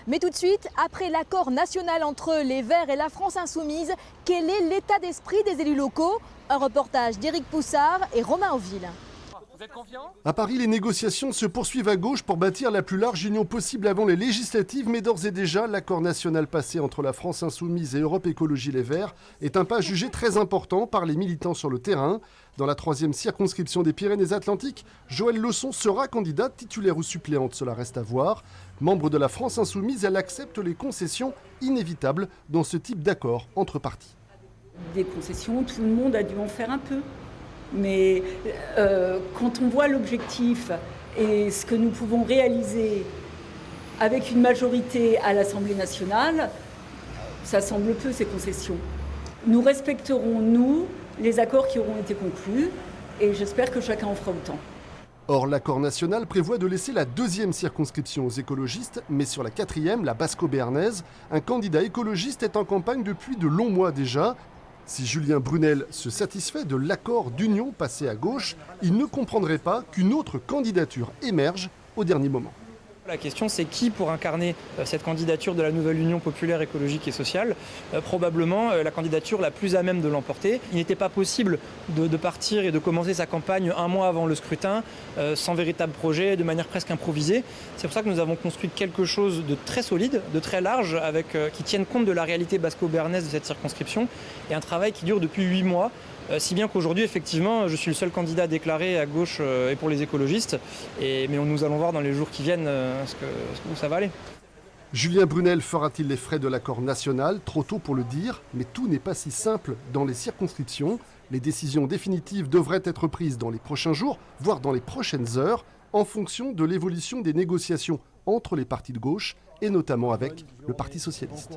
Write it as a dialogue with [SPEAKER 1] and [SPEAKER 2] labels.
[SPEAKER 1] Mais tout de suite, après l'accord national entre les Verts et la France Insoumise, quel est l'état d'esprit des élus locaux? Un reportage d'Éric Poussard et Romain Auville.
[SPEAKER 2] Vous êtes confiant ?
[SPEAKER 3] À Paris, les négociations se poursuivent à gauche pour bâtir la plus large union possible avant les législatives, mais d'ores et déjà, l'accord national passé entre la France Insoumise et Europe Écologie Les Verts est un pas jugé très important par les militants sur le terrain. Dans la 3e circonscription des Pyrénées-Atlantiques, Joëlle Leçon sera candidate, titulaire ou suppléante, cela reste à voir. Membre de la France Insoumise, elle accepte les concessions inévitables dans ce type d'accord entre partis.
[SPEAKER 4] Des concessions, tout le monde a dû en faire un peu. Mais quand on voit l'objectif et ce que nous pouvons réaliser avec une majorité à l'Assemblée nationale, ça semble peu ces concessions. Nous respecterons, nous, les accords qui auront été conclus et j'espère que chacun en fera autant.
[SPEAKER 3] Or, l'accord national prévoit de laisser la 2e circonscription aux écologistes, mais sur la 4e, la basco-béarnaise, un candidat écologiste est en campagne depuis de longs mois déjà. Si Julien Brunel se satisfait de l'accord d'union passé à gauche, il ne comprendrait pas qu'une autre candidature émerge au dernier moment.
[SPEAKER 2] La question, c'est qui pour incarner cette candidature de la nouvelle Union populaire écologique et sociale. Probablement la candidature la plus à même de l'emporter. Il n'était pas possible de partir et de commencer sa campagne un mois avant le scrutin, sans véritable projet, de manière presque improvisée. C'est pour ça que nous avons construit quelque chose de très solide, de très large, qui tienne compte de la réalité basco-béarnaise de cette circonscription, et un travail qui dure depuis 8 mois. Si bien qu'aujourd'hui, effectivement, je suis le seul candidat déclaré à gauche et pour les écologistes. Mais nous allons voir dans les jours qui viennent où ça va aller.
[SPEAKER 3] Julien Brunel fera-t-il les frais de l'accord national? Trop tôt pour le dire, mais tout n'est pas si simple dans les circonscriptions. Les décisions définitives devraient être prises dans les prochains jours, voire dans les prochaines heures, en fonction de l'évolution des négociations entre les partis de gauche et notamment avec le Parti socialiste.